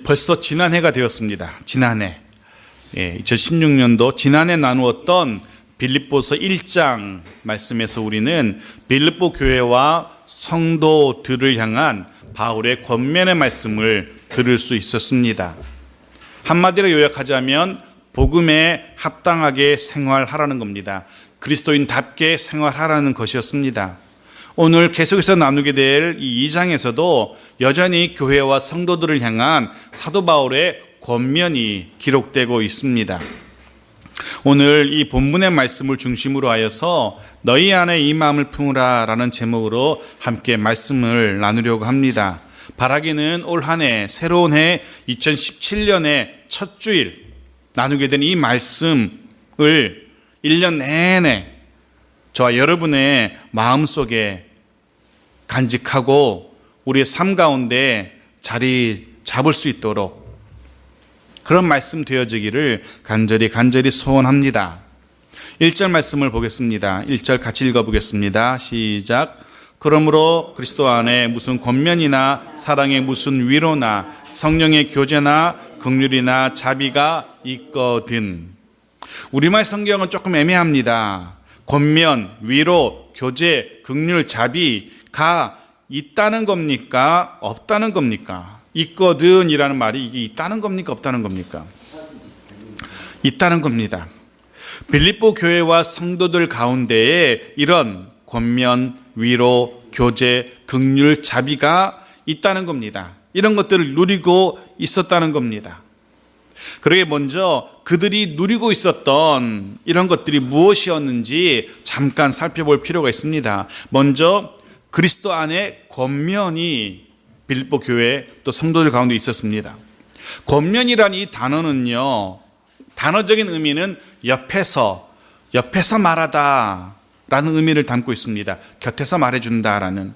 벌써 지난해가 되었습니다. 지난해 2016년도 지난해 나누었던 빌립보서 1장 말씀에서 우리는 빌립보 교회와 성도들을 향한 바울의 권면의 말씀을 들을 수 있었습니다. 한마디로 요약하자면 복음에 합당하게 생활하라는 겁니다. 그리스도인답게 생활하라는 것이었습니다. 오늘 계속해서 나누게 될 이 2장에서도 여전히 교회와 성도들을 향한 사도 바울의 권면이 기록되고 있습니다. 오늘 이 본문의 말씀을 중심으로 하여서 너희 안에 이 마음을 품으라 라는 제목으로 함께 말씀을 나누려고 합니다. 바라기는 올 한 해 새로운 해 2017년의 첫 주일 나누게 된 이 말씀을 1년 내내 저와 여러분의 마음속에 간직하고 우리의 삶 가운데 자리 잡을 수 있도록 그런 말씀 되어지기를 간절히 소원합니다. 1절 말씀을 보겠습니다. 1절 같이 읽어보겠습니다. 시작. 그러므로 그리스도 안에 무슨 권면이나 사랑의 무슨 위로나 성령의 교제나 긍휼이나 자비가 있거든. 우리말 성경은 조금 애매합니다. 권면, 위로, 교제, 긍휼, 자비가 있다는 겁니까? 없다는 겁니까? 있거든 이라는 말이 이게 있다는 겁니까? 없다는 겁니까? 있다는 겁니다. 빌립보 교회와 성도들 가운데에 이런 권면, 위로, 교제, 긍휼, 자비가 있다는 겁니다. 이런 것들을 누리고 있었다는 겁니다. 그러게 먼저 그들이 누리고 있었던 이런 것들이 무엇이었는지 잠깐 살펴볼 필요가 있습니다. 먼저 그리스도 안에 권면이 빌립보 교회 또 성도들 가운데 있었습니다. 권면이란 이 단어는요, 단어적인 의미는 옆에서 말하다 라는 의미를 담고 있습니다. 곁에서 말해준다라는.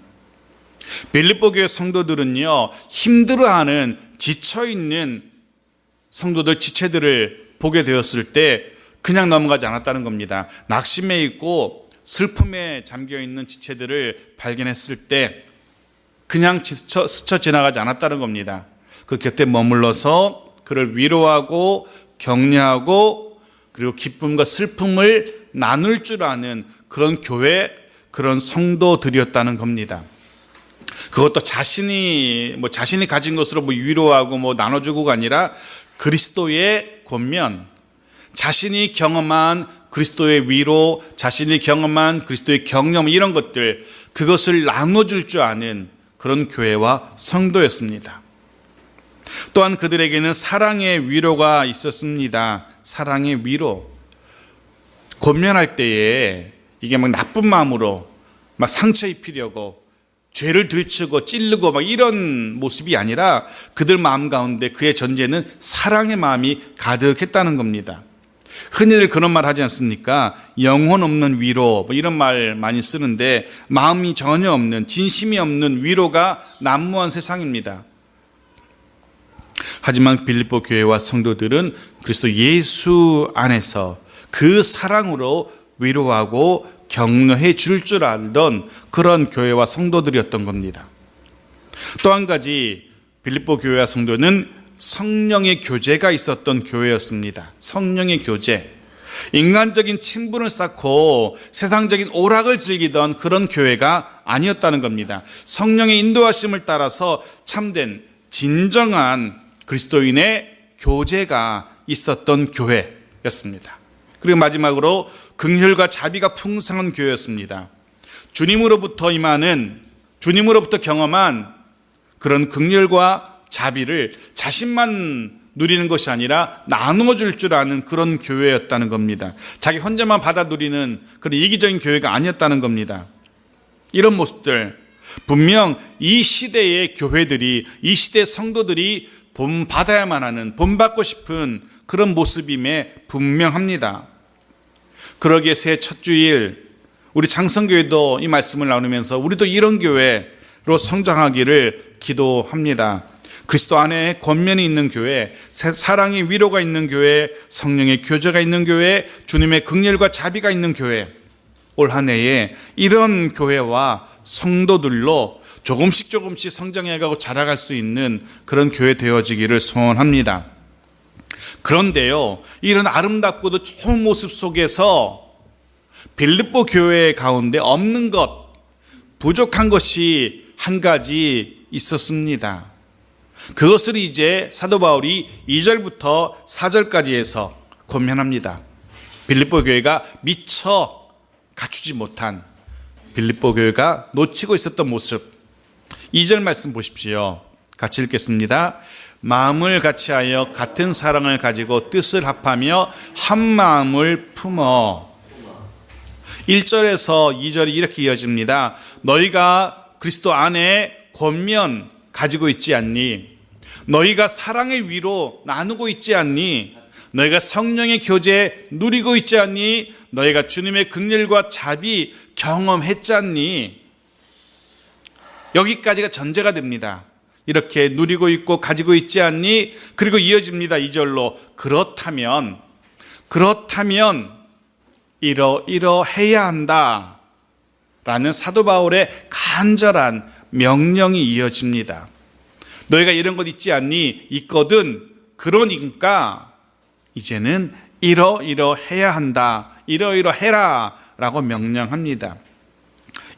빌립보 교회 성도들은요, 힘들어하는 지쳐있는 성도들 지체들을 보게 되었을 때 그냥 넘어가지 않았다는 겁니다. 낙심해 있고 슬픔에 잠겨있는 지체들을 발견했을 때 그냥 스쳐 지나가지 않았다는 겁니다. 그 곁에 머물러서 그를 위로하고 격려하고 그리고 기쁨과 슬픔을 나눌 줄 아는 그런 교회, 그런 성도들이었다는 겁니다. 그것도 자신이 가진 것으로 위로하고 나눠주고가 아니라 그리스도의 권면, 자신이 경험한 그리스도의 위로, 자신이 경험한 그리스도의 격려 이런 것들, 그것을 나눠줄 줄 아는 그런 교회와 성도였습니다. 또한 그들에게는 사랑의 위로가 있었습니다. 사랑의 위로. 권면할 때에 이게 나쁜 마음으로 상처 입히려고 죄를 들추고 찌르고 이런 모습이 아니라 그들 마음 가운데 그의 전제는 사랑의 마음이 가득했다는 겁니다. 흔히들 그런 말 하지 않습니까? 영혼 없는 위로 이런 말 많이 쓰는데 마음이 전혀 없는, 진심이 없는 위로가 난무한 세상입니다. 하지만 빌립보 교회와 성도들은 그리스도 예수 안에서 그 사랑으로 위로하고 격려해 줄 알던 그런 교회와 성도들이었던 겁니다. 또 한 가지 빌립보 교회와 성도는 성령의 교제가 있었던 교회였습니다. 성령의 교제. 인간적인 친분을 쌓고 세상적인 오락을 즐기던 그런 교회가 아니었다는 겁니다. 성령의 인도하심을 따라서 참된 진정한 그리스도인의 교제가 있었던 교회였습니다. 그리고 마지막으로 긍휼과 자비가 풍성한 교회였습니다. 주님으로부터 경험한 그런 긍휼과 자비를 자신만 누리는 것이 아니라 나눠줄 줄 아는 그런 교회였다는 겁니다. 자기 혼자만 받아 누리는 그런 이기적인 교회가 아니었다는 겁니다. 이런 모습들, 분명 이 시대의 교회들이, 이 시대의 성도들이 본받아야만 하는, 본받고 싶은 그런 모습임에 분명합니다. 그러기에 새해 첫 주일 우리 장성교회도 이 말씀을 나누면서 우리도 이런 교회로 성장하기를 기도합니다. 그리스도 안에 권면이 있는 교회, 사랑의 위로가 있는 교회, 성령의 교제가 있는 교회, 주님의 긍휼과 자비가 있는 교회, 올 한 해에 이런 교회와 성도들로 조금씩 성장해가고 자라갈 수 있는 그런 교회 되어지기를 소원합니다. 그런데요, 이런 아름답고도 좋은 모습 속에서 빌립보 교회 가운데 없는 것, 부족한 것이 한 가지 있었습니다. 그것을 이제 사도 바울이 2절부터 4절까지 해서 권면합니다. 빌립보 교회가 미처 갖추지 못한, 빌립보 교회가 놓치고 있었던 모습. 2절 말씀 보십시오. 같이 읽겠습니다. 마음을 같이하여 같은 사랑을 가지고 뜻을 합하며 한 마음을 품어. 1절에서 2절이 이렇게 이어집니다. 너희가 그리스도 안에 권면 가지고 있지 않니? 너희가 사랑의 위로 나누고 있지 않니? 너희가 성령의 교제 누리고 있지 않니? 너희가 주님의 긍휼과 자비 경험했지 않니? 여기까지가 전제가 됩니다. 이렇게 누리고 있고 가지고 있지 않니? 그리고 이어집니다. 2절로 그렇다면 이러해야 한다 라는 사도 바울의 간절한 명령이 이어집니다. 너희가 이런 것 있지 않니? 있거든. 그러니까 이제는 이러해야 한다. 이러해라 라고 명령합니다.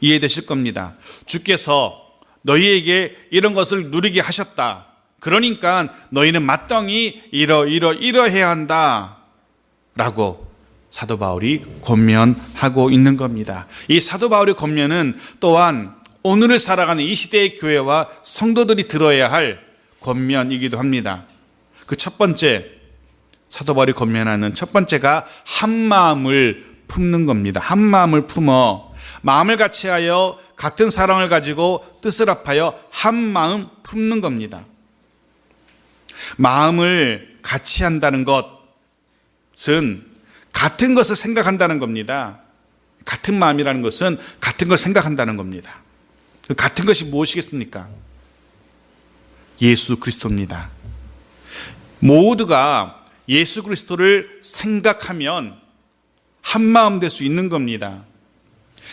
이해되실 겁니다. 주께서 너희에게 이런 것을 누리게 하셨다. 그러니까 너희는 마땅히 이러해야 한다 라고 사도 바울이 권면하고 있는 겁니다. 이 사도 바울의 권면은 또한 오늘을 살아가는 이 시대의 교회와 성도들이 들어야 할 권면이기도 합니다. 그 첫 번째, 사도 바울이 권면하는 첫 번째가 한 마음을 품는 겁니다. 한 마음을 품어 마음을 같이하여 같은 사랑을 가지고 뜻을 합하여 한 마음 품는 겁니다. 마음을 같이 한다는 것은 같은 것을 생각한다는 겁니다. 같은 마음이라는 것은 같은 걸 생각한다는 겁니다. 그 같은 것이 무엇이겠습니까? 예수 그리스도입니다. 모두가 예수 그리스도를 생각하면 한 마음 될 수 있는 겁니다.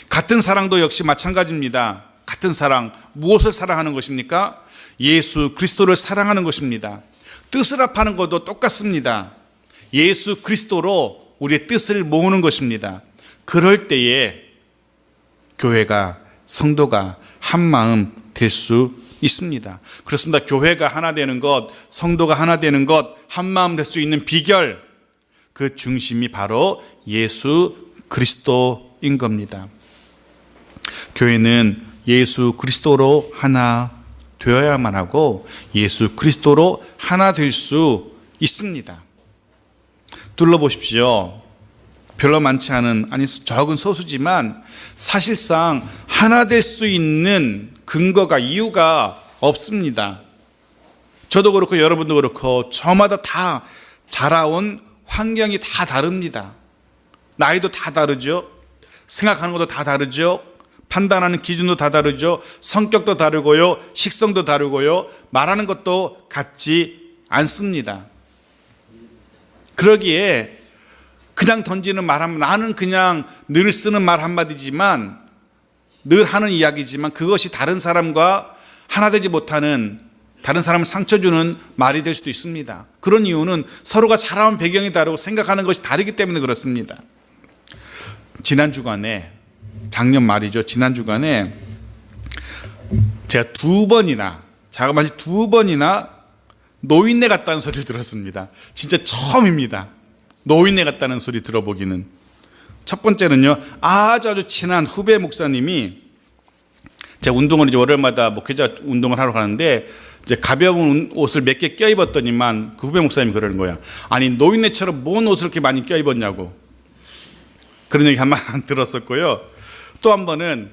같은 사랑도 역시 마찬가지입니다. 같은 사랑, 무엇을 사랑하는 것입니까? 예수 그리스도를 사랑하는 것입니다. 뜻을 합하는 것도 똑같습니다. 예수 그리스도로 우리의 뜻을 모으는 것입니다. 그럴 때에 교회가, 성도가 한 마음 될 수 있습니다. 그렇습니다. 교회가 하나 되는 것, 성도가 하나 되는 것, 한 마음 될 수 있는 비결, 그 중심이 바로 예수 그리스도인 겁니다. 교회는 예수 그리스도로 하나 되어야만 하고 예수 그리스도로 하나 될 수 있습니다. 둘러보십시오. 별로 많지 않은, 아니 적은 소수지만 사실상 하나 될 수 있는 근거가, 이유가 없습니다. 저도 그렇고 여러분도 그렇고 저마다 다 자라온 환경이 다 다릅니다. 나이도 다 다르죠. 생각하는 것도 다 다르죠. 판단하는 기준도 다 다르죠. 성격도 다르고요. 식성도 다르고요. 말하는 것도 같지 않습니다. 그러기에 그냥 던지는 말 한마디, 나는 그냥 늘 쓰는 말 한마디지만, 늘 하는 이야기지만 그것이 다른 사람과 하나 되지 못하는, 다른 사람을 상처 주는 말이 될 수도 있습니다. 그런 이유는 서로가 자라온 배경이 다르고 생각하는 것이 다르기 때문에 그렇습니다. 지난 주간에, 작년 말이죠. 지난 주간에 제가 자그마치 두 번이나 노인네 같다는 소리를 들었습니다. 진짜 처음입니다. 노인네 같다는 소리 들어보기는. 첫 번째는요, 아주 친한 후배 목사님이, 제가 운동을 이제 월요일마다 목회자 운동을 하러 가는데 이제 가벼운 옷을 몇 개 껴입었더니만 그 후배 목사님이 그러는 거야. 아니 노인네처럼 뭔 옷을 이렇게 많이 껴입었냐고. 그런 얘기 한 번 들었었고요. 또 한 번은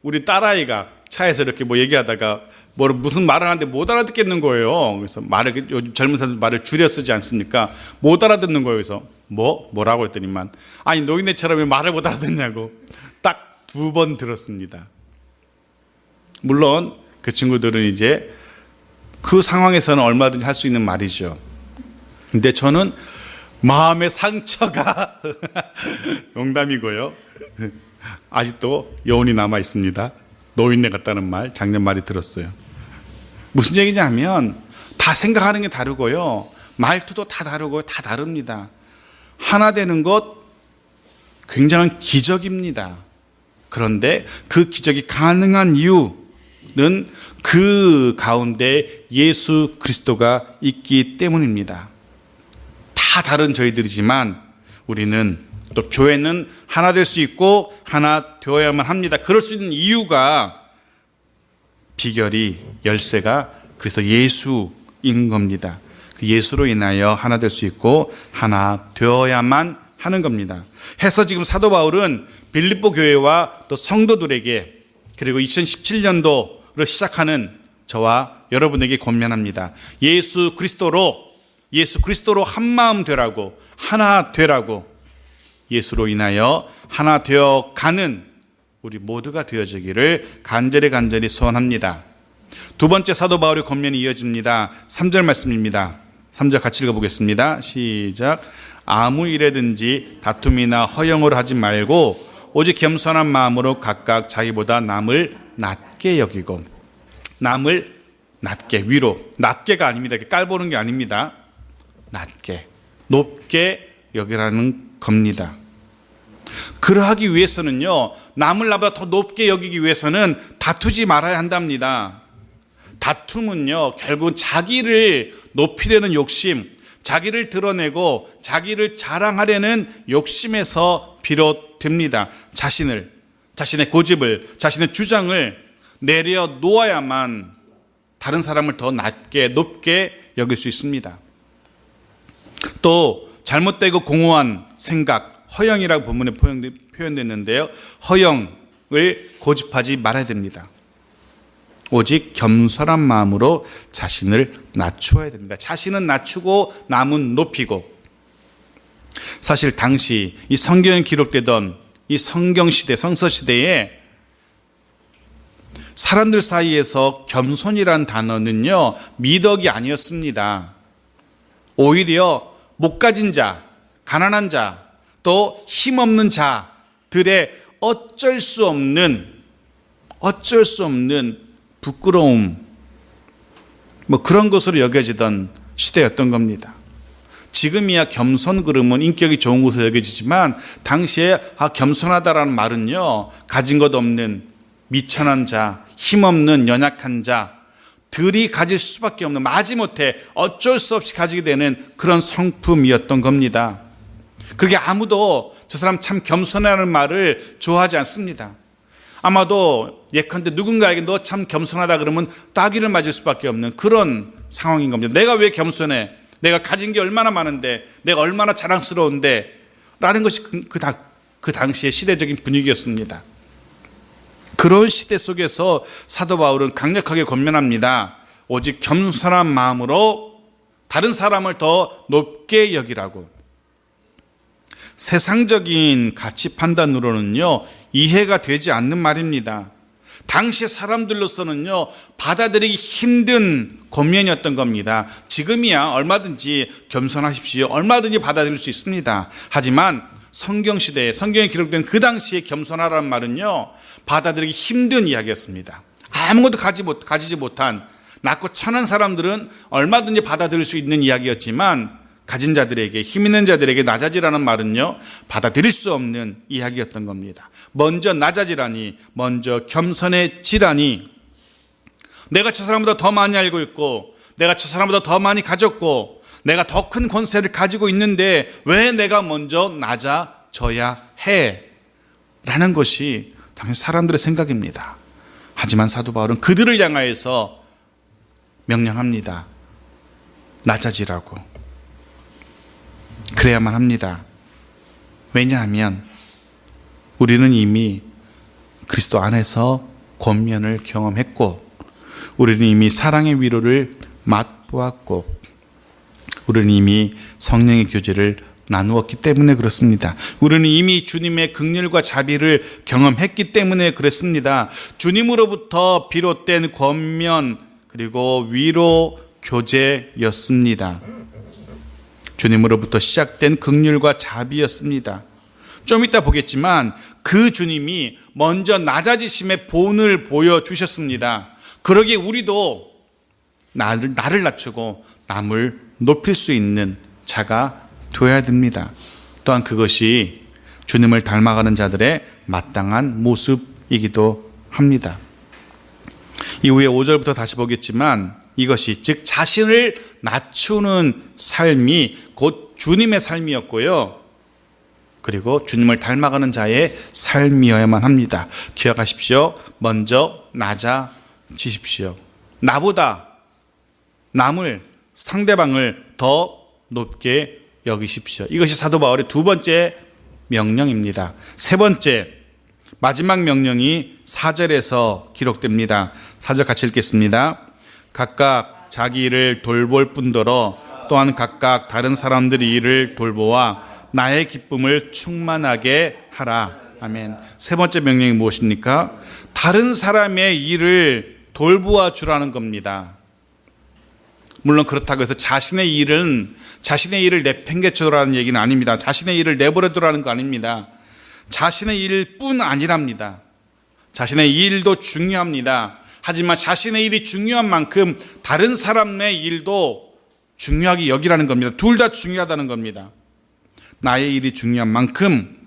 우리 딸아이가 차에서 이렇게 뭐 얘기하다가 무슨 말을 하는데 못 알아듣겠는 거예요. 그래서 요즘 젊은 사람들 말을 줄여 쓰지 않습니까? 못 알아듣는 거예요. 그래서 뭐라고 했더니만, 아니 노인네처럼 왜 말을 못 알아듣냐고. 딱 두 번 들었습니다. 물론 그 친구들은 이제 그 상황에서는 얼마든지 할 수 있는 말이죠. 근데 저는 마음의 상처가 농담이고요. 아직도 여운이 남아 있습니다. 노인네 같다는 말, 작년 말이 들었어요. 무슨 얘기냐면 다 생각하는 게 다르고요. 말투도 다 다르고요. 다 다릅니다. 하나 되는 것 굉장한 기적입니다. 그런데 그 기적이 가능한 이유는 그 가운데 예수 그리스도가 있기 때문입니다. 다 다른 저희들이지만 우리는 또 교회는 하나 될 수 있고 하나 되어야만 합니다. 그럴 수 있는 이유가 비결이 열쇠가 그리스도 예수인 겁니다. 그 예수로 인하여 하나 될 수 있고 하나 되어야만 하는 겁니다. 해서 지금 사도 바울은 빌립보 교회와 또 성도들에게 그리고 2017년도를 시작하는 저와 여러분에게 권면합니다. 예수 그리스도로 한 마음 되라고, 하나 되라고, 예수로 인하여 하나 되어 가는 우리 모두가 되어지기를 간절히 소원합니다. 두 번째 사도 바울의 권면이 이어집니다. 3절 말씀입니다. 3절 같이 읽어보겠습니다. 시작. 아무 일에든지 다툼이나 허영을 하지 말고 오직 겸손한 마음으로 각각 자기보다 남을 낮게 여기고, 남을 낮게, 위로, 낮게가 아닙니다. 이렇게 깔보는 게 아닙니다. 낮게, 높게 여기라는 겁니다. 그러하기 위해서는요, 남을 나보다 더 높게 여기기 위해서는 다투지 말아야 한답니다. 다툼은요, 결국은 자기를 높이려는 욕심, 자기를 드러내고 자기를 자랑하려는 욕심에서 비롯됩니다. 자신의 고집을, 자신의 주장을 내려놓아야만 다른 사람을 더 낮게, 높게 여길 수 있습니다. 또 잘못되고 공허한 생각, 허영이라고 본문에 표현됐는데요. 허영을 고집하지 말아야 됩니다. 오직 겸손한 마음으로 자신을 낮추어야 됩니다. 자신은 낮추고 남은 높이고. 사실 당시 이 성경에 기록되던 이 성경시대, 성서시대에 사람들 사이에서 겸손이란 단어는요, 미덕이 아니었습니다. 오히려 못 가진 자, 가난한 자, 또 힘없는 자들의 어쩔 수 없는 부끄러움, 그런 것으로 여겨지던 시대였던 겁니다. 지금이야 겸손 그러면 인격이 좋은 것으로 여겨지지만 당시에 겸손하다라는 말은요, 가진 것 없는 미천한 자, 힘없는 연약한 자들이 가질 수밖에 없는, 마지못해 어쩔 수 없이 가지게 되는 그런 성품이었던 겁니다. 그게 아무도 저 사람 참 겸손하다는 말을 좋아하지 않습니다. 아마도 예컨대 누군가에게 너 참 겸손하다 그러면 따귀를 맞을 수밖에 없는 그런 상황인 겁니다. 내가 왜 겸손해? 내가 가진 게 얼마나 많은데, 내가 얼마나 자랑스러운데, 라는 것이 그 당시의 시대적인 분위기였습니다. 그런 시대 속에서 사도 바울은 강력하게 권면합니다. 오직 겸손한 마음으로 다른 사람을 더 높게 여기라고. 세상적인 가치 판단으로는요, 이해가 되지 않는 말입니다. 당시 사람들로서는요, 받아들이기 힘든 권면이었던 겁니다. 지금이야 얼마든지 겸손하십시오, 얼마든지 받아들일 수 있습니다. 하지만 성경시대에, 성경에 기록된 그 당시에 겸손하라는 말은요, 받아들이기 힘든 이야기였습니다. 아무것도 가지지 못한 낮고 천한 사람들은 얼마든지 받아들일 수 있는 이야기였지만, 가진 자들에게, 힘 있는 자들에게 낮아지라는 말은요, 받아들일 수 없는 이야기였던 겁니다. 먼저 낮아지라니, 먼저 겸손해지라니, 내가 저 사람보다 더 많이 알고 있고, 내가 저 사람보다 더 많이 가졌고, 내가 더 큰 권세를 가지고 있는데 왜 내가 먼저 낮아져야 해? 라는 것이 당연히 사람들의 생각입니다. 하지만 사도 바울은 그들을 향하여서 명령합니다. 낮아지라고. 그래야만 합니다. 왜냐하면 우리는 이미 그리스도 안에서 권면을 경험했고, 우리는 이미 사랑의 위로를 맛보았고, 우리는 이미 성령의 교제를 나누었기 때문에 그렇습니다. 우리는 이미 주님의 긍휼과 자비를 경험했기 때문에 그렇습니다. 주님으로부터 비롯된 권면 그리고 위로 교제였습니다. 주님으로부터 시작된 긍휼과 자비였습니다. 좀 이따 보겠지만 그 주님이 먼저 낮아지심의 본을 보여주셨습니다. 그러기에 우리도 나를 낮추고 남을 높일 수 있는 자가 되어야 됩니다. 또한 그것이 주님을 닮아가는 자들의 마땅한 모습이기도 합니다. 이후에 5절부터 다시 보겠지만 이것이 즉 자신을 낮추는 삶이 곧 주님의 삶이었고요. 그리고 주님을 닮아가는 자의 삶이어야만 합니다. 기억하십시오. 먼저 낮아지십시오. 나보다 남을 상대방을 더 높게 여기십시오. 이것이 사도 바울의 두 번째 명령입니다. 세 번째 마지막 명령이 4절에서 기록됩니다. 4절 같이 읽겠습니다. 각각 자기 일을 돌볼 뿐더러 또한 각각 다른 사람들의 일을 돌보아 나의 기쁨을 충만하게 하라. 아멘. 세 번째 명령이 무엇입니까? 다른 사람의 일을 돌보아 주라는 겁니다. 물론 그렇다고 해서 자신의 일을 내팽개쳐라는 얘기는 아닙니다. 자신의 일을 내버려두라는 거 아닙니다. 자신의 일뿐 아니랍니다. 자신의 일도 중요합니다. 하지만 자신의 일이 중요한 만큼 다른 사람의 일도 중요하게 여기라는 겁니다. 둘 다 중요하다는 겁니다. 나의 일이 중요한 만큼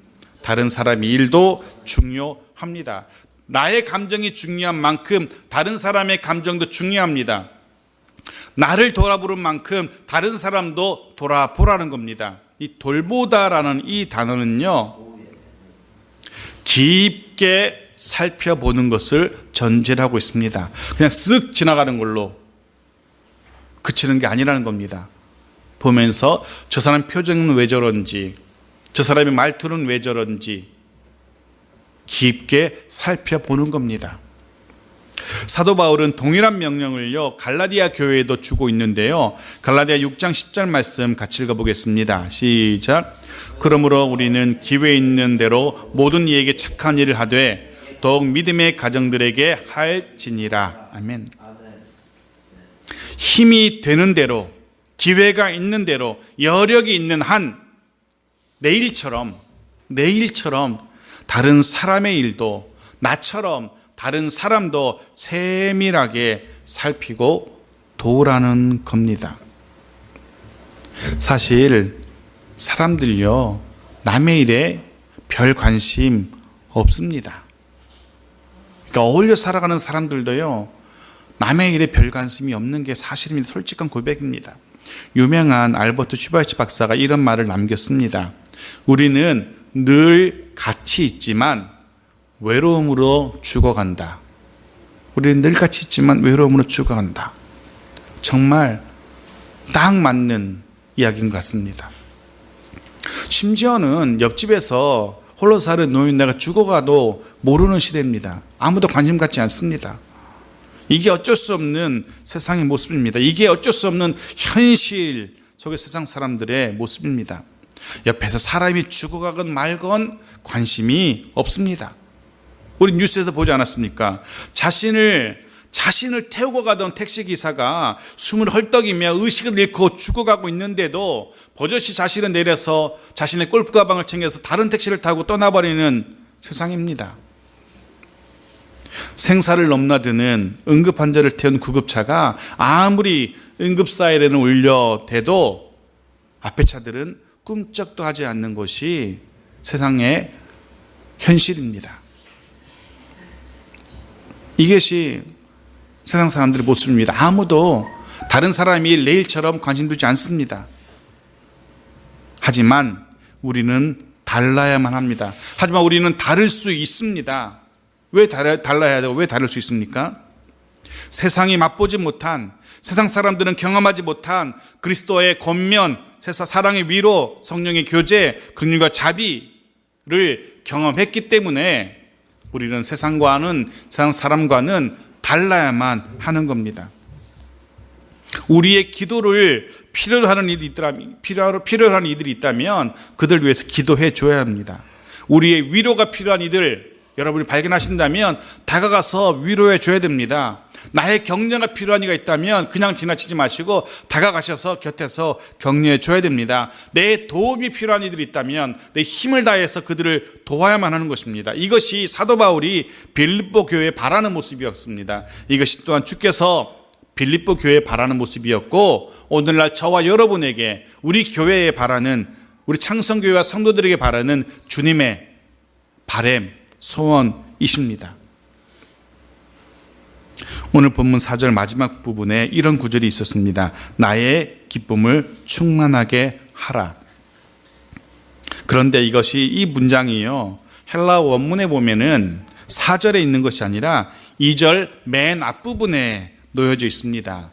다른 사람의 일도 중요합니다. 나의 감정이 중요한 만큼 다른 사람의 감정도 중요합니다. 나를 돌아보는 만큼 다른 사람도 돌아보라는 겁니다. 이 돌보다라는 이 단어는요, 깊게 살펴보는 것을 전제로 하고 있습니다. 그냥 쓱 지나가는 걸로 그치는 게 아니라는 겁니다. 보면서 저 사람 표정은 왜 저런지, 저 사람의 말투는 왜 저런지 깊게 살펴보는 겁니다. 사도 바울은 동일한 명령을요 갈라디아 교회에도 주고 있는데요. 갈라디아 6장 10절 말씀 같이 읽어보겠습니다. 시작. 그러므로 우리는 기회 있는 대로 모든 이에게 착한 일을 하되 더욱 믿음의 가정들에게 할지니라. 아멘. 힘이 되는 대로, 기회가 있는 대로, 여력이 있는 한 내일처럼 다른 사람의 일도 나처럼 다른 사람도 세밀하게 살피고 도우라는 겁니다. 사실 사람들요 남의 일에 별 관심 없습니다. 그러니까 어울려 살아가는 사람들도요 남의 일에 별 관심이 없는 게 사실입니다. 솔직한 고백입니다. 유명한 알버트 슈바이츠 박사가 이런 말을 남겼습니다. 우리는 늘 같이 있지만 외로움으로 죽어간다. 우리는 늘 같이 있지만 외로움으로 죽어간다. 정말 딱 맞는 이야기인 것 같습니다. 심지어는 옆집에서 홀로 사는 노인네가 죽어가도 모르는 시대입니다. 아무도 관심 갖지 않습니다. 이게 어쩔 수 없는 세상의 모습입니다. 이게 어쩔 수 없는 현실 속의 세상 사람들의 모습입니다. 옆에서 사람이 죽어가건 말건 관심이 없습니다. 우리 뉴스에서 보지 않았습니까? 자신을 태우고 가던 택시기사가 숨을 헐떡이며 의식을 잃고 죽어가고 있는데도 버젓이 자신을 내려서 자신의 골프 가방을 챙겨서 다른 택시를 타고 떠나버리는 세상입니다. 생사를 넘나드는 응급환자를 태운 구급차가 아무리 응급 사이렌을 울려대도 앞에 차들은 꿈쩍도 하지 않는 것이 세상의 현실입니다. 이것이 세상 사람들의 모습입니다. 아무도 다른 사람이 내일처럼 관심 두지 않습니다. 하지만 우리는 달라야만 합니다. 하지만 우리는 다를 수 있습니다. 왜 달라야 되고 왜 다를 수 있습니까? 세상이 맛보지 못한, 세상 사람들은 경험하지 못한 그리스도의 권면, 사랑의 위로, 성령의 교제, 긍휼과 자비를 경험했기 때문에 우리는 세상 사람과는 달라야만 하는 겁니다. 우리의 기도를 필요로 하는 이들이 있다면 그들 위해서 기도해 줘야 합니다. 우리의 위로가 필요한 이들, 여러분이 발견하신다면 다가가서 위로해 줘야 됩니다. 나의 격려가 필요한 이가 있다면 그냥 지나치지 마시고 다가가셔서 곁에서 격려해 줘야 됩니다. 내 도움이 필요한 이들이 있다면 내 힘을 다해서 그들을 도와야만 하는 것입니다. 이것이 사도 바울이 빌립보 교회에 바라는 모습이었습니다. 이것이 또한 주께서 빌립보 교회에 바라는 모습이었고, 오늘날 저와 여러분에게, 우리 교회에 바라는, 우리 창성교회와 성도들에게 바라는 주님의 바램, 소원이십니다. 오늘 본문 4절 마지막 부분에 이런 구절이 있었습니다. 나의 기쁨을 충만하게 하라. 그런데 이것이, 이 문장이요, 헬라 원문에 보면은 4절에 있는 것이 아니라 2절 맨 앞부분에 놓여져 있습니다.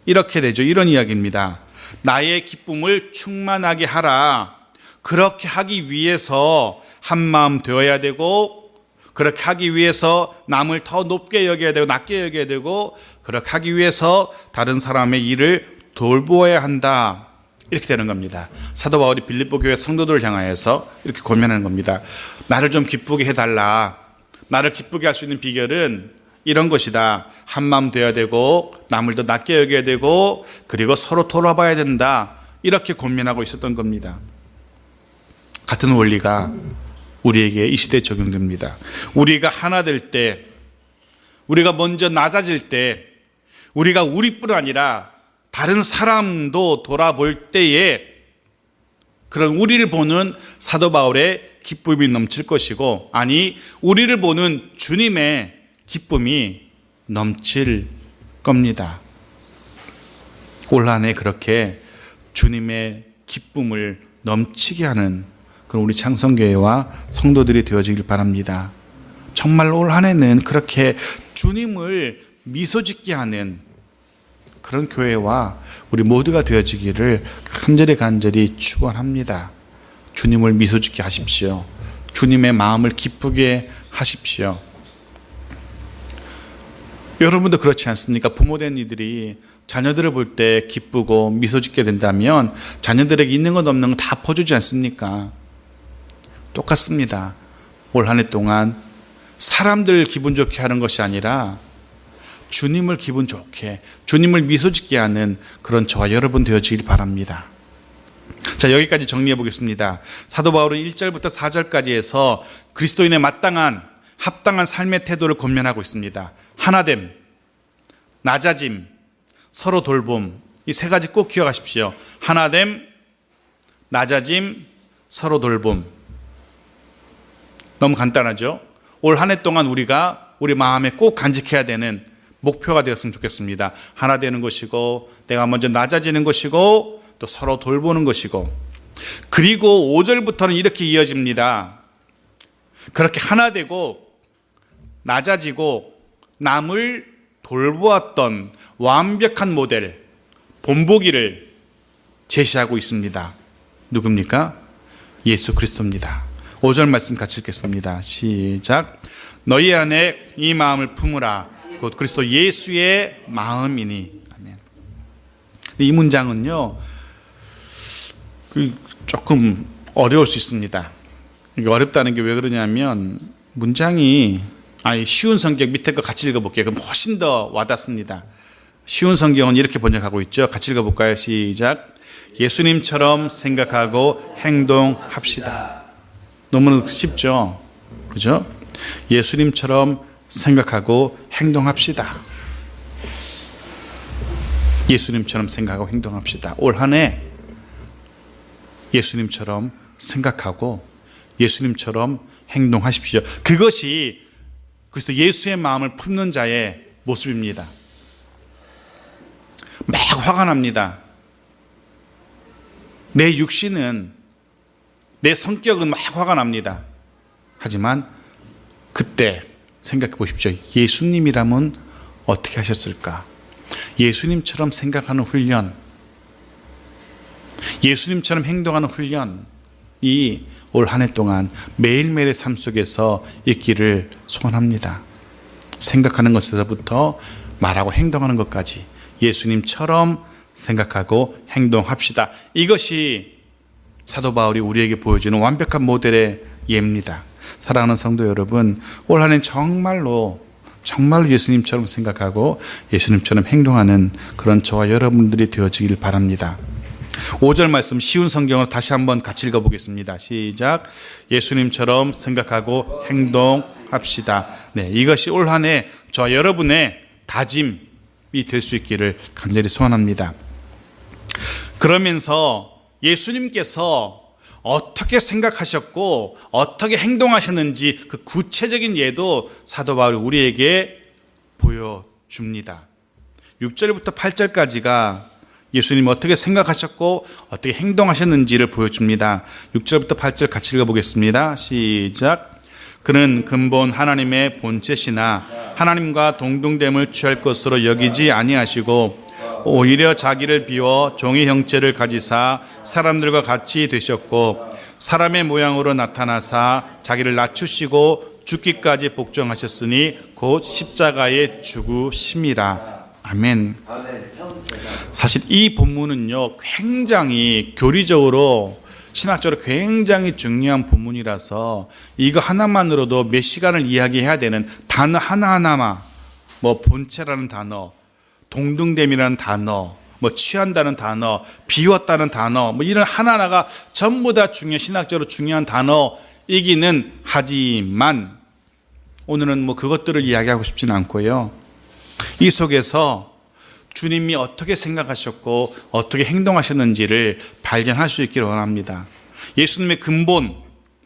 이렇게 되죠. 이런 이야기입니다. 나의 기쁨을 충만하게 하라. 그렇게 하기 위해서 한 마음 되어야 되고, 그렇게 하기 위해서 남을 더 높게 여겨야 되고 낮게 여겨야 되고, 그렇게 하기 위해서 다른 사람의 일을 돌보아야 한다. 이렇게 되는 겁니다. 사도 바울이 빌립보 교회 성도들을 향하여서 이렇게 고민하는 겁니다. 나를 좀 기쁘게 해달라. 나를 기쁘게 할 수 있는 비결은 이런 것이다. 한 마음 되어야 되고, 남을 더 낮게 여겨야 되고, 그리고 서로 돌아봐야 된다. 이렇게 고민하고 있었던 겁니다. 같은 원리가 우리에게 이 시대에 적용됩니다. 우리가 하나 될 때, 우리가 먼저 낮아질 때, 우리가 우리뿐 아니라 다른 사람도 돌아볼 때에 그런 우리를 보는 사도 바울의 기쁨이 넘칠 것이고, 아니, 우리를 보는 주님의 기쁨이 넘칠 겁니다. 올 한 해 그렇게 주님의 기쁨을 넘치게 하는 그런 우리 창성교회와 성도들이 되어지길 바랍니다. 정말 올 한 해는 그렇게 주님을 미소 짓게 하는 그런 교회와 우리 모두가 되어지기를 간절히 축원합니다. 주님을 미소 짓게 하십시오. 주님의 마음을 기쁘게 하십시오. 여러분도 그렇지 않습니까? 부모된 이들이 자녀들을 볼 때 기쁘고 미소 짓게 된다면 자녀들에게 있는 것 없는 거 다 퍼주지 않습니까? 똑같습니다. 올 한 해 동안 사람들 기분 좋게 하는 것이 아니라 주님을 기분 좋게, 주님을 미소 짓게 하는 그런 저와 여러분 되어지길 바랍니다. 자, 여기까지 정리해 보겠습니다. 사도 바울은 1절부터 4절까지 해서 그리스도인의 마땅한 합당한 삶의 태도를 권면하고 있습니다. 하나됨, 낮아짐, 서로 돌봄, 이 세 가지 꼭 기억하십시오. 하나됨, 낮아짐, 서로 돌봄. 너무 간단하죠? 올 한 해 동안 우리가 우리 마음에 꼭 간직해야 되는 목표가 되었으면 좋겠습니다. 하나 되는 것이고, 내가 먼저 낮아지는 것이고, 또 서로 돌보는 것이고, 그리고 5절부터는 이렇게 이어집니다. 그렇게 하나 되고 낮아지고 남을 돌보았던 완벽한 모델, 본보기를 제시하고 있습니다. 누굽니까? 예수 그리스도입니다. 5절 말씀 같이 읽겠습니다. 시작. 너희 안에 이 마음을 품으라. 곧 그리스도 예수의 마음이니. 아멘. 이 문장은요, 조금 어려울 수 있습니다. 이게 어렵다는 게 왜 그러냐면, 문장이, 쉬운 성경 밑에 거 같이 읽어볼게요. 그럼 훨씬 더 와닿습니다. 쉬운 성경은 이렇게 번역하고 있죠. 같이 읽어볼까요? 시작. 예수님처럼 생각하고 행동합시다. 너무 쉽죠? 그죠? 예수님처럼 생각하고 행동합시다. 예수님처럼 생각하고 행동합시다. 올 한 해 예수님처럼 생각하고 예수님처럼 행동하십시오. 그것이 그리스도 예수의 마음을 품는 자의 모습입니다. 막 화가 납니다. 내 육신은, 내 성격은 막 화가 납니다. 하지만 그때 생각해 보십시오. 예수님이라면 어떻게 하셨을까? 예수님처럼 생각하는 훈련, 예수님처럼 행동하는 훈련이 올 한 해 동안 매일매일의 삶 속에서 있기를 소원합니다. 생각하는 것에서부터 말하고 행동하는 것까지 예수님처럼 생각하고 행동합시다. 이것이 사도 바울이 우리에게 보여주는 완벽한 모델의 예입니다. 사랑하는 성도 여러분, 올 한 해 정말로 예수님처럼 생각하고 예수님처럼 행동하는 그런 저와 여러분들이 되어지길 바랍니다. 5절 말씀 쉬운 성경을 다시 한번 같이 읽어보겠습니다. 시작. 예수님처럼 생각하고 행동합시다. 네, 이것이 올 한 해 저와 여러분의 다짐이 될 수 있기를 간절히 소원합니다. 그러면서 예수님께서 어떻게 생각하셨고 어떻게 행동하셨는지 그 구체적인 예도 사도 바울이 우리에게 보여줍니다. 6절부터 8절까지가 예수님이 어떻게 생각하셨고 어떻게 행동하셨는지를 보여줍니다. 6절부터 8절 같이 읽어보겠습니다. 시작. 그는 근본 하나님의 본체시나 하나님과 동등됨을 취할 것으로 여기지 아니하시고 오히려 자기를 비워 종의 형체를 가지사 사람들과 같이 되셨고 사람의 모양으로 나타나사 자기를 낮추시고 죽기까지 복종하셨으니 곧 십자가에 죽으심이라. 아멘. 사실 이 본문은요, 굉장히 교리적으로 신학적으로 굉장히 중요한 본문이라서 이거 하나만으로도 몇 시간을 이야기해야 되는 단어 하나하나만, 뭐 본체라는 단어, 동등됨이라는 단어, 뭐 취한다는 단어, 비웠다는 단어, 뭐 이런 하나하나가 전부 다 신학적으로 중요한 단어이기는 하지만 오늘은 뭐 그것들을 이야기하고 싶지는 않고요. 이 속에서 주님이 어떻게 생각하셨고 어떻게 행동하셨는지를 발견할 수 있기를 원합니다. 예수님의 근본,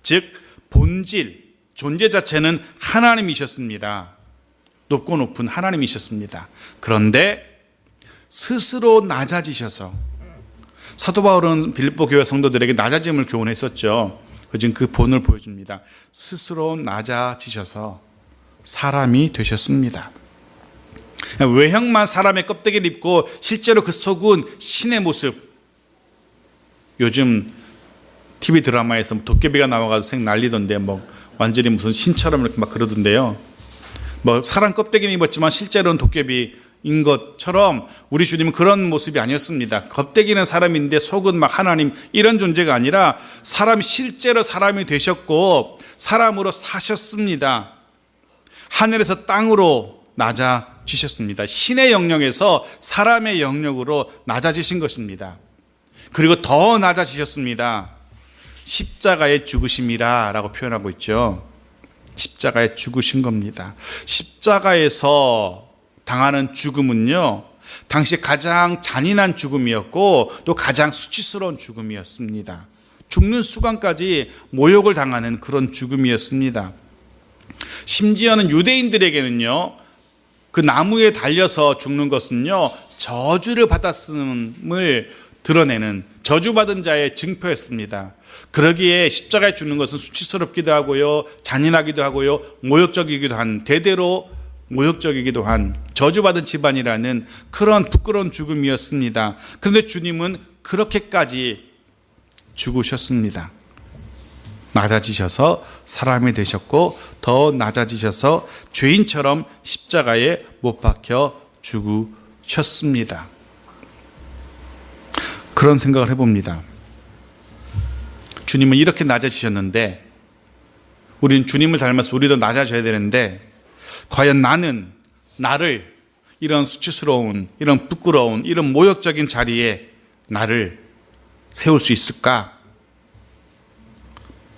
즉 본질, 존재 자체는 하나님이셨습니다. 높고 높은 하나님이셨습니다. 그런데 스스로 낮아지셔서, 사도 바울은 빌립보 교회 성도들에게 낮아짐을 교훈했었죠. 지금 그 본을 보여줍니다. 스스로 낮아지셔서 사람이 되셨습니다. 외형만 사람의 껍데기를 입고 실제로 그 속은 신의 모습. 요즘 TV 드라마에서 도깨비가 나와가지고 난리던데 뭐 완전히 무슨 신처럼 이렇게 막 그러던데요. 뭐 사람 껍데기는 입었지만 실제로는 도깨비인 것처럼 우리 주님은 그런 모습이 아니었습니다. 껍데기는 사람인데 속은 막 하나님, 이런 존재가 아니라 사람이 실제로 사람이 되셨고 사람으로 사셨습니다. 하늘에서 땅으로 낮아지셨습니다. 신의 영역에서 사람의 영역으로 낮아지신 것입니다. 그리고 더 낮아지셨습니다. 십자가의 죽으심이라 라고 표현하고 있죠. 십자가에 죽으신 겁니다. 십자가에서 당하는 죽음은요, 당시 가장 잔인한 죽음이었고 또 가장 수치스러운 죽음이었습니다. 죽는 수간까지 모욕을 당하는 그런 죽음이었습니다. 심지어는 유대인들에게는요, 그 나무에 달려서 죽는 것은요, 저주를 받았음을 드러내는 저주받은 자의 증표였습니다. 그러기에 십자가에 죽는 것은 수치스럽기도 하고요, 잔인하기도 하고요, 모욕적이기도 한, 대대로 모욕적이기도 한 저주받은 집안이라는 그런 부끄러운 죽음이었습니다. 그런데 주님은 그렇게까지 죽으셨습니다. 낮아지셔서 사람이 되셨고 더 낮아지셔서 죄인처럼 십자가에 못 박혀 죽으셨습니다. 그런 생각을 해봅니다. 주님은 이렇게 낮아지셨는데 우리는 주님을 닮아서 우리도 낮아져야 되는데 과연 나를 이런 수치스러운, 이런 부끄러운, 이런 모욕적인 자리에 나를 세울 수 있을까?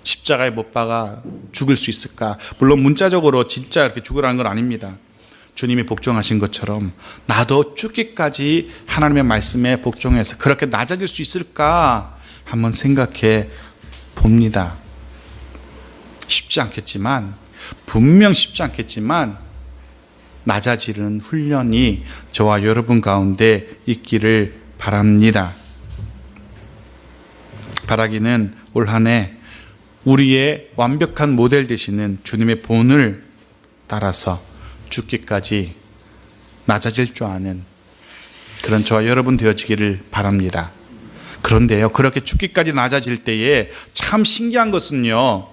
십자가에 못 박아 죽을 수 있을까? 물론 문자적으로 진짜 이렇게 죽으라는 건 아닙니다. 주님이 복종하신 것처럼 나도 죽기까지 하나님의 말씀에 복종해서 그렇게 낮아질 수 있을까? 한번 생각해 봅니다. 쉽지 않겠지만, 분명 쉽지 않겠지만 낮아지는 훈련이 저와 여러분 가운데 있기를 바랍니다. 바라기는 올 한 해 우리의 완벽한 모델 되시는 주님의 본을 따라서 죽기까지 낮아질 줄 아는 그런 저와 여러분 되어지기를 바랍니다. 그런데요, 그렇게 죽기까지 낮아질 때에 참 신기한 것은요,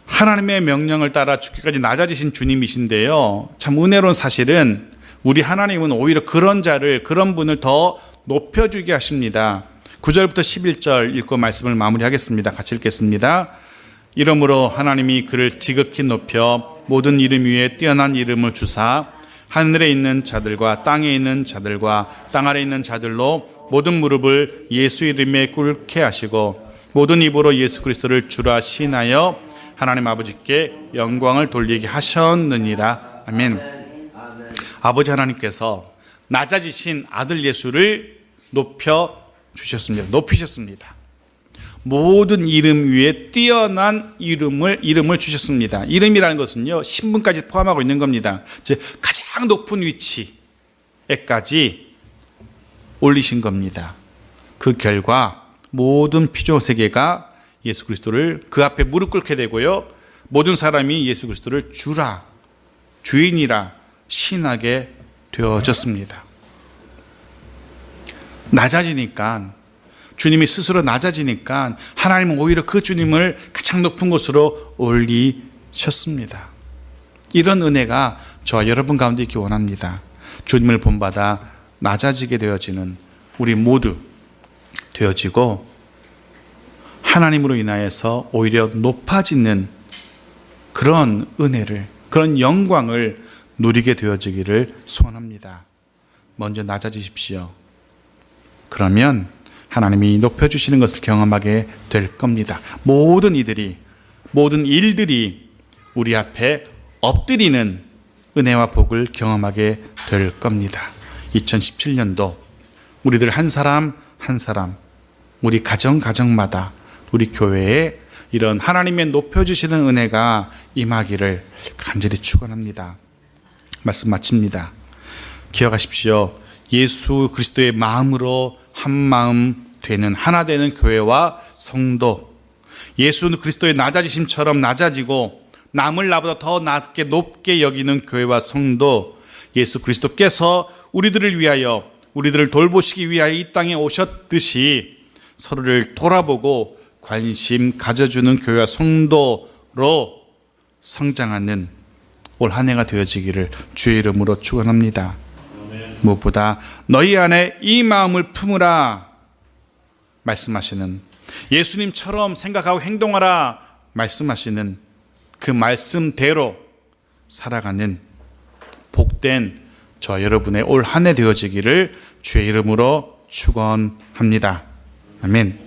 하나님의 명령을 따라 죽기까지 낮아지신 주님이신데요, 참 은혜로운 사실은 우리 하나님은 오히려 그런 자를, 그런 분을 더 높여주게 하십니다. 9절부터 11절 읽고 말씀을 마무리하겠습니다. 같이 읽겠습니다. 이러므로 하나님이 그를 지극히 높여 모든 이름 위에 뛰어난 이름을 주사 하늘에 있는 자들과 땅에 있는 자들과 땅 아래 있는 자들로 모든 무릎을 예수 이름에 꿇게 하시고 모든 입으로 예수 그리스도를 주라 시인하여 하나님 아버지께 영광을 돌리게 하셨느니라. 아멘. 아버지 하나님께서 낮아지신 아들 예수를 높이셨습니다. 모든 이름 위에 뛰어난 이름을 주셨습니다. 이름이라는 것은요, 신분까지 포함하고 있는 겁니다. 즉 가장 높은 위치에까지 올리신 겁니다. 그 결과 모든 피조 세계가 예수 그리스도를 그 앞에 무릎 꿇게 되고요, 모든 사람이 예수 그리스도를 주라, 주인이라 시인하게 되어졌습니다. 낮아지니까, 주님이 스스로 낮아지니까 하나님은 오히려 그 주님을 가장 높은 곳으로 올리셨습니다. 이런 은혜가 저와 여러분 가운데 있기 원합니다. 주님을 본받아 낮아지게 되어지는 우리 모두 되어지고, 하나님으로 인하여서 오히려 높아지는 그런 은혜를, 그런 영광을 누리게 되어지기를 소원합니다. 먼저 낮아지십시오. 그러면 하나님이 높여주시는 것을 경험하게 될 겁니다. 모든 일들이 우리 앞에 엎드리는 은혜와 복을 경험하게 될 겁니다. 2017년도 우리들 한 사람 한 사람, 우리 가정마다, 우리 교회에 이런 하나님의 높여주시는 은혜가 임하기를 간절히 축원합니다. 말씀 마칩니다. 기억하십시오. 예수 그리스도의 마음으로 한 마음 되는, 하나 되는 교회와 성도, 예수 그리스도의 낮아지심처럼 낮아지고 남을 나보다 더 높게 여기는 교회와 성도, 예수 그리스도께서 우리들을 위하여, 우리들을 돌보시기 위하여 이 땅에 오셨듯이 서로를 돌아보고 관심 가져주는 교회와 성도로 성장하는 올 한 해가 되어지기를 주의 이름으로 축원합니다. 무엇보다 너희 안에 이 마음을 품으라 말씀하시는, 예수님처럼 생각하고 행동하라 말씀하시는 그 말씀대로 살아가는 복된 저 여러분의 올 한 해 되어지기를 주의 이름으로 축원합니다. 아멘.